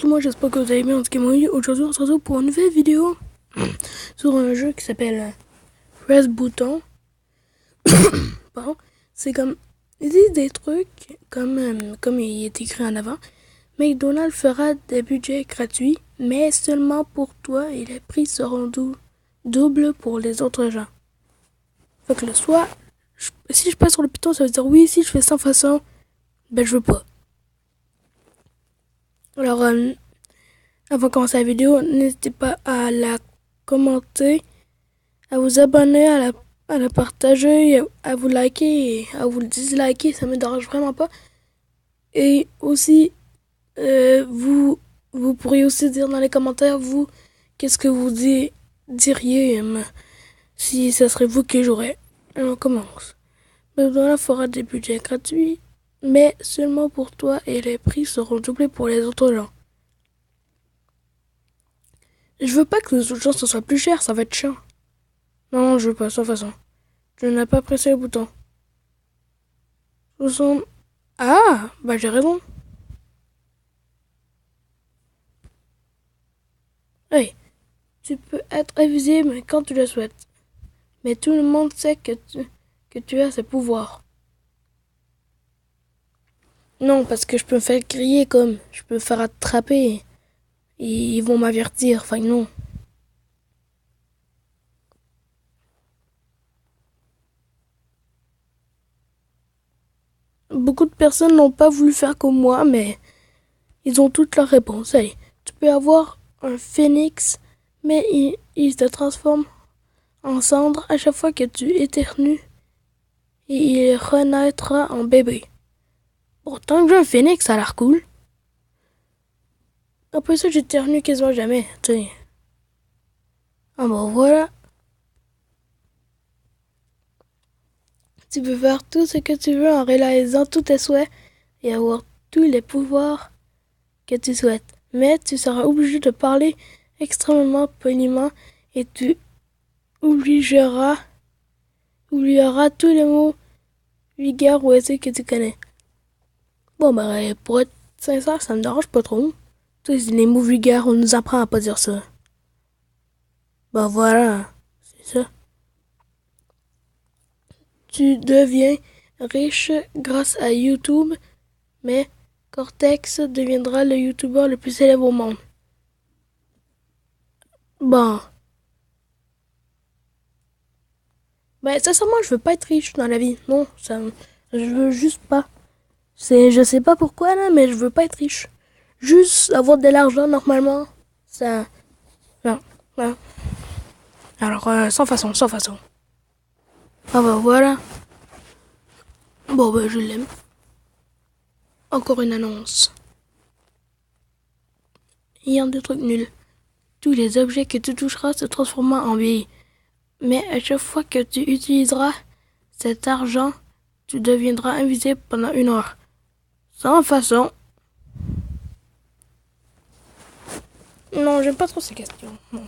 tout le monde, j'espère que vous allez bien. En tout cas, moi, aujourd'hui, on se retrouve pour une nouvelle vidéo sur un jeu qui s'appelle Press Button. Pardon. C'est comme, ils disent des trucs comme il est écrit en avant. McDonald's fera des budgets gratuits, mais seulement pour toi et les prix seront doubles pour les autres gens. Fait que le soit, si je passe sur le piton, ça veut dire oui. Si je fais sans façon, ben je veux pas. Alors, avant de commencer la vidéo, n'hésitez pas à la commenter, à vous abonner, à la partager, à vous liker et à vous le disliker, ça me dérange vraiment pas. Et aussi, vous pourriez aussi dire dans les commentaires, vous, qu'est-ce que vous diriez si ça serait vous qui jouerez. Alors, on commence. McDonald's fera des budgets gratuits, mais seulement pour toi et les prix seront doublés pour les autres gens. Je veux pas que les autres gens ce soit plus cher, ça va être chiant. Non, je veux pas, sans façon. Je n'ai pas pressé le bouton. Ah, bah j'ai raison. Hey, tu peux être invisible quand tu le souhaites. Mais tout le monde sait que tu as ce pouvoir. Non, parce que je peux me faire crier comme, je peux me faire attraper. Et ils vont m'avertir, enfin non. Beaucoup de personnes n'ont pas voulu faire comme moi, mais ils ont toutes leurs réponses. Allez, tu peux avoir un phénix, mais il se transforme en cendre à chaque fois que tu éternues et il renaîtra en bébé. Pourtant que j'ai un phénix, ça a l'air cool. Après ça, j'éternue quasiment jamais, tu sais. Ah bon, voilà. Tu peux faire tout ce que tu veux en réalisant tous tes souhaits et avoir tous les pouvoirs que tu souhaites. Mais tu seras obligé de parler extrêmement poliment et tu oublieras tous les mots vulgaires ou aisés que tu connais. Bon, bah, pour être sincère, ça me dérange pas trop. Tu sais, les mots vulgaires, on nous apprend à pas dire ça. Bah voilà, c'est ça. Tu deviens riche grâce à YouTube, mais Cortex deviendra le YouTuber le plus célèbre au monde. Bon. Ben, sincèrement, je veux pas être riche dans la vie. Non, je veux juste pas. Je sais pas pourquoi, là, mais je veux pas être riche. Juste avoir de l'argent, normalement, ça, non, non. Alors, sans façon, sans façon. Ah bah voilà. Bon, bah, je l'aime. Encore une annonce. Il y a des trucs nuls. Tous les objets que tu toucheras se transformeront en billets. Mais à chaque fois que tu utiliseras cet argent, tu deviendras invisible pendant 1 heure. Sans façon. Non, j'aime pas trop ces questions. Non.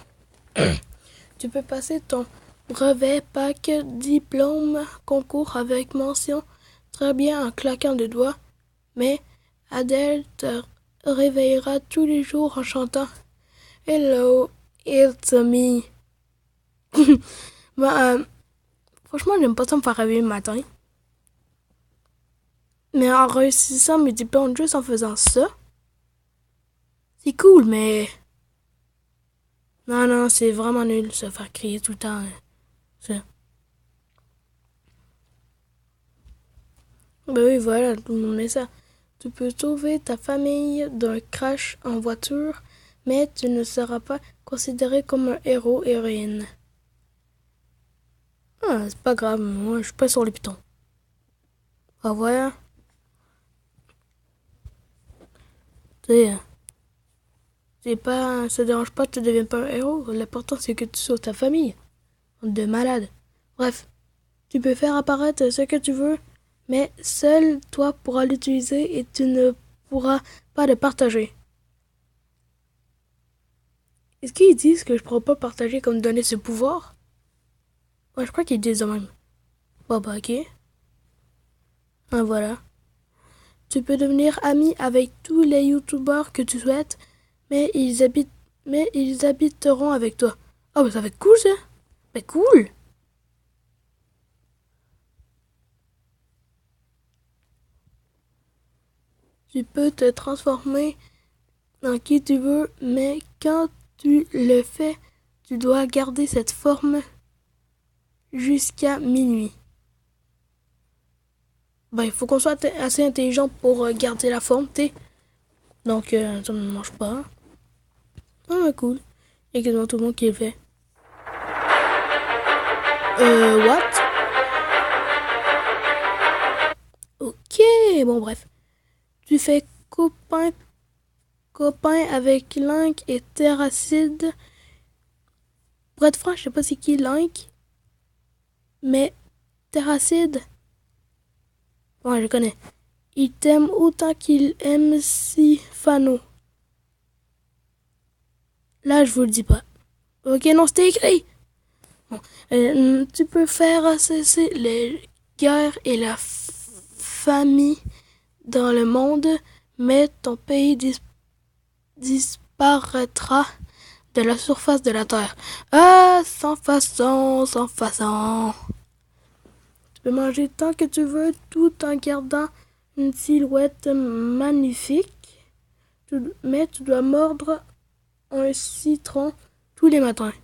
Tu peux passer ton brevet, bac, diplôme, concours avec mention très bien en claquant des doigts, mais Adèle te réveillera tous les jours en chantant Hello, it's me. Ben, franchement, j'aime pas ça me faire réveiller le matin. Mais en réussissant mes diplômes juste en faisant ça, c'est cool, mais non, non, c'est vraiment nul se faire crier tout le temps. Ça. Ben oui, voilà, tout le monde met ça. Tu peux sauver ta famille d'un crash en voiture, mais tu ne seras pas considéré comme un héros héroïne. Ah, c'est pas grave, moi je suis pas sur les pitons. Ah voilà. Tu sais, ça dérange pas, tu deviens pas un héros. L'important c'est que tu sauves ta famille. De malade. Bref, tu peux faire apparaître ce que tu veux, mais seul toi pourras l'utiliser et tu ne pourras pas le partager. Est-ce qu'ils disent que je pourrais pas partager comme donner ce pouvoir? Ouais, je crois qu'ils disent de même. Bon bah ok. Ah, voilà. Tu peux devenir ami avec tous les youtubeurs que tu souhaites, mais ils habiteront avec toi. Oh, bah ça va être cool ça. Bah cool. Tu peux te transformer en qui tu veux, mais quand tu le fais, tu dois garder cette forme jusqu'à minuit. Ben, il faut qu'on soit assez intelligent pour garder la forme, t'sais. Donc, ça ne mange pas. Ah, ben, cool. Il y a quasiment tout le monde qui le fait. What? Ok, bon, bref. Tu fais copain avec Link et Terracide. Pour être franc, je sais pas c'est qui Link, mais Terracide, ouais, je connais. Il t'aime autant qu'il aime Sifano. Là, je vous le dis pas. Ok, non, c'était écrit. Bon, tu peux faire cesser les guerres et la famille dans le monde, mais ton pays disparaîtra de la surface de la Terre. Ah, sans façon, sans façon. Tu peux manger tant que tu veux, tout en gardant une silhouette magnifique. Mais tu dois mordre un citron tous les matins.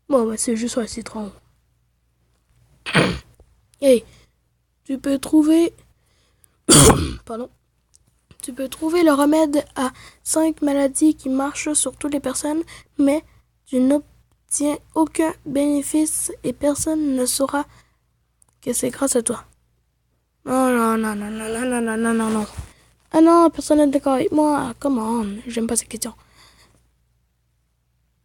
Bon, bah, c'est juste un citron. Hey, tu peux trouver... Pardon. Tu peux trouver le remède à 5 maladies qui marchent sur toutes les personnes, mais tu n'obtiens aucun bénéfice et personne ne saura que c'est grâce à toi. Non, non, non, non, non, non, non, non, non, non, non. Ah non, personne n'est d'accord avec moi. Come on, j'aime pas cette question.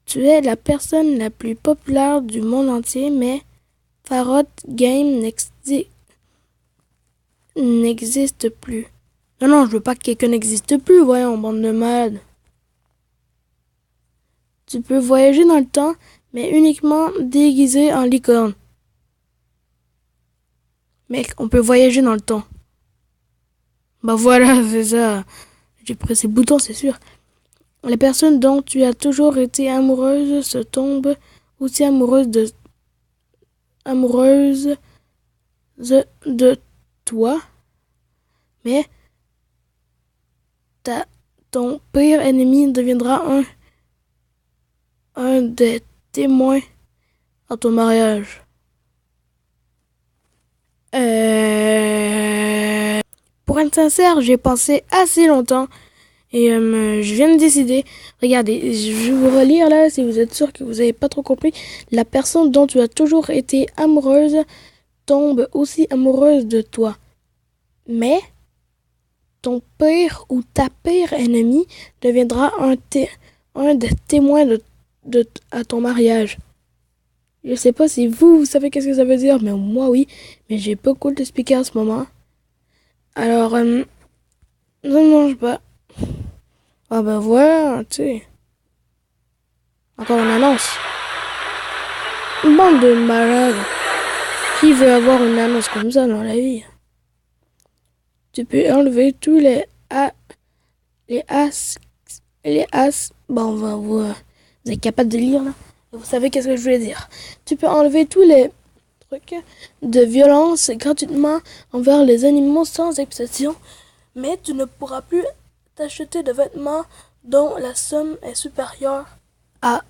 Tu es la personne la plus populaire du monde entier, mais Farot Game n'existe plus. Non, non, je veux pas que quelqu'un n'existe plus, voyons, bande de malades. Tu peux voyager dans le temps, mais uniquement déguisé en licorne. Mec, on peut voyager dans le temps. Bah voilà, c'est ça. J'ai pressé le bouton, c'est sûr. Les personnes dont tu as toujours été amoureuse se tombent aussi amoureuses de toi, mais ton pire ennemi deviendra un des témoins à ton mariage. Pour être sincère, j'ai pensé assez longtemps et je viens de décider. Regardez, je vais vous relire là si vous êtes sûr que vous n'avez pas trop compris. La personne dont tu as toujours été amoureuse tombe aussi amoureuse de toi. Mais ton pire ou ta pire ennemie deviendra un des témoins à ton mariage. Je sais pas si vous savez qu'est-ce que ça veut dire, mais moi oui. Mais j'ai pas cool d'expliquer en ce moment. Alors, ne mange pas. Ah ben voilà, tu sais. Encore une annonce. Une bande de malades. Qui veut avoir une annonce comme ça dans la vie? Tu peux enlever tous les as. Bon, vous êtes capable de lire là. Vous savez qu'est-ce que je voulais dire. Tu peux enlever tous les trucs de violence gratuitement envers les animaux sans exception, mais tu ne pourras plus t'acheter de vêtements dont la somme est supérieure à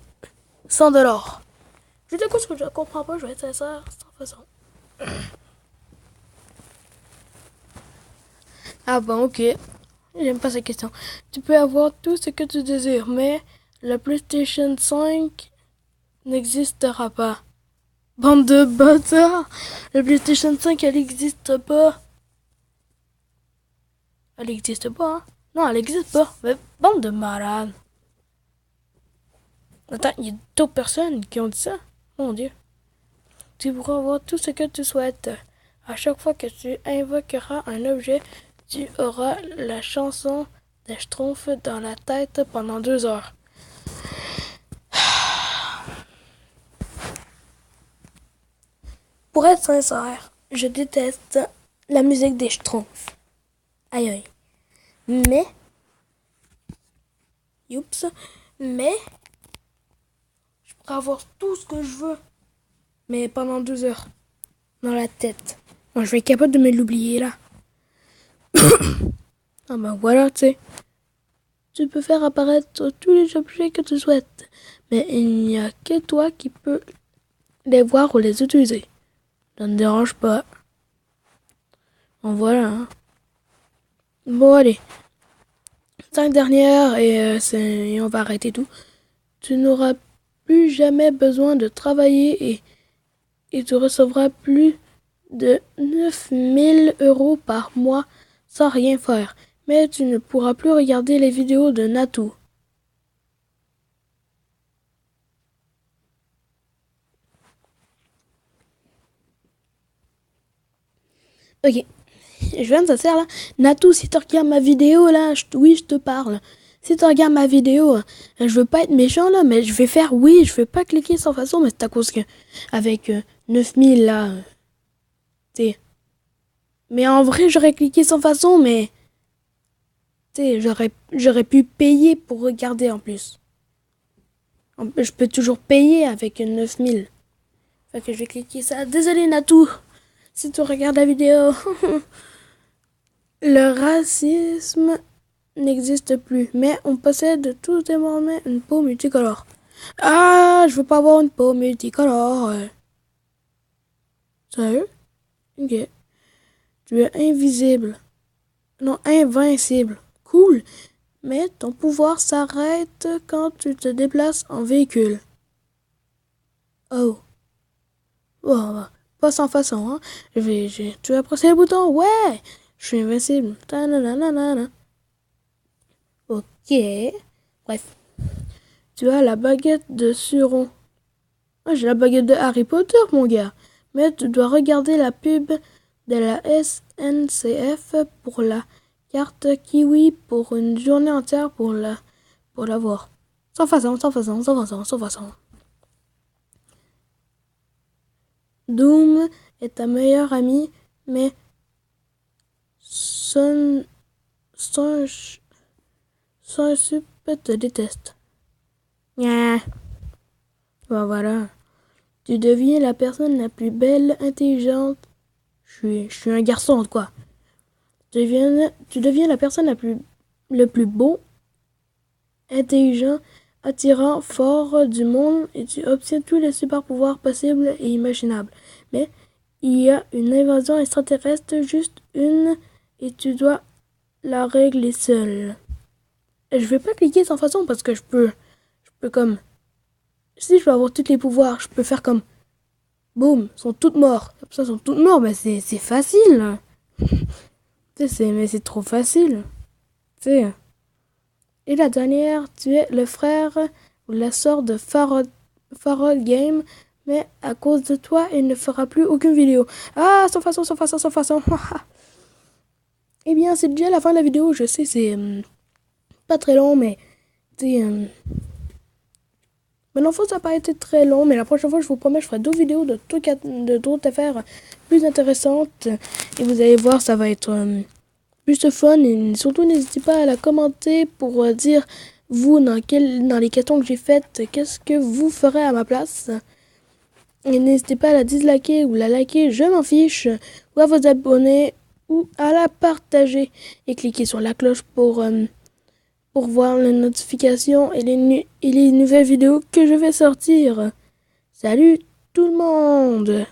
100 $. Je te dis ce que je comprends pas, je vais être sincère, sans façon. Ah bon, ok. J'aime pas cette question. Tu peux avoir tout ce que tu désires, mais la PlayStation 5 n'existera pas. Bande de bâtards! La PlayStation 5, elle n'existe pas. Elle n'existe pas, hein? Non, elle n'existe pas. Mais bande de malades. Attends, il y a d'autres personnes qui ont dit ça? Mon Dieu. Tu pourras avoir tout ce que tu souhaites. À chaque fois que tu invoqueras un objet, tu auras la chanson des Schtroumpfs dans la tête pendant 2 heures. Pour être sincère, je déteste la musique des Schtroumpfs. Aïe aïe. Mais Youps. Mais je pourrais avoir tout ce que je veux. Mais pendant 2 heures. Dans la tête. Moi, je vais être capable de me l'oublier là. Ah ben voilà, tu sais. Tu peux faire apparaître tous les objets que tu souhaites. Mais il n'y a que toi qui peux les voir ou les utiliser. Ça ne dérange pas. Bon voilà. Hein. Bon allez. 5 dernières et on va arrêter tout. Tu n'auras plus jamais besoin de travailler et tu recevras plus de 9000 € par mois sans rien faire. Mais tu ne pourras plus regarder les vidéos de Natou. Ok, je viens de ça là. Natou, si tu regardes ma vidéo là, oui, je te parle. Si tu regardes ma vidéo, je veux pas être méchant là, mais je vais faire oui, je vais pas cliquer sans façon, mais c'est à cause que avec 9000 là, t'sais. Mais en vrai, j'aurais cliqué sans façon, mais t'sais, j'aurais pu payer pour regarder en plus. Je peux toujours payer avec 9000. Fait que je vais cliquer ça. Désolé Natou, si tu regardes la vidéo. Le racisme n'existe plus, mais on possède tous désormais une peau multicolore. Ah, je veux pas avoir une peau multicolore. Sérieux? Ok. Tu es invisible. Non, invincible. Cool. Mais ton pouvoir s'arrête quand tu te déplaces en véhicule. Oh. Oh, pas sans façon, hein. Tu vas presser le bouton? Ouais! Je suis invincible. Ta-na-na-na-na. Ok. Bref. Tu as la baguette de Suron. Ah, j'ai la baguette de Harry Potter, mon gars. Mais tu dois regarder la pub de la SNCF pour la carte Kiwi pour une journée entière pour la voir. Sans façon, sans façon, sans façon, sans façon. Doom est ta meilleure amie, mais son sup te déteste. Nya. Bon, voilà. Tu deviens la personne la plus belle, intelligente. Je suis un garçon, quoi. Tu deviens la personne le plus beau, intelligent, attirant, fort du monde et tu obtiens tous les super pouvoirs possibles et imaginables. Mais il y a une invasion extraterrestre, juste une, et tu dois la régler seule. Je vais pas cliquer sans façon parce que je peux comme, si je veux avoir tous les pouvoirs, je peux faire comme, boum, sont toutes morts. Ça, sont toutes morts, mais c'est facile. Mais c'est trop facile. T'sais. Et la dernière, tu es le frère ou la sœur de Farol Game, mais à cause de toi, il ne fera plus aucune vidéo. Ah, sans façon, sans façon, sans façon. Eh bien, c'est déjà la fin de la vidéo. Je sais, c'est pas très long, mais maintenant, ça n'a pas été très long, mais la prochaine fois, je vous promets, je ferai d'autres vidéos de d'autres affaires plus intéressantes. Et vous allez voir, ça va être plus de fun. Et surtout, n'hésitez pas à la commenter pour dire, vous, dans les questions que j'ai faites, qu'est-ce que vous ferez à ma place. Et n'hésitez pas à la disliker ou la liker, je m'en fiche. Ou à vous abonner ou à la partager. Et cliquez sur la cloche pour voir les notifications et les nouvelles vidéos que je vais sortir. Salut tout le monde!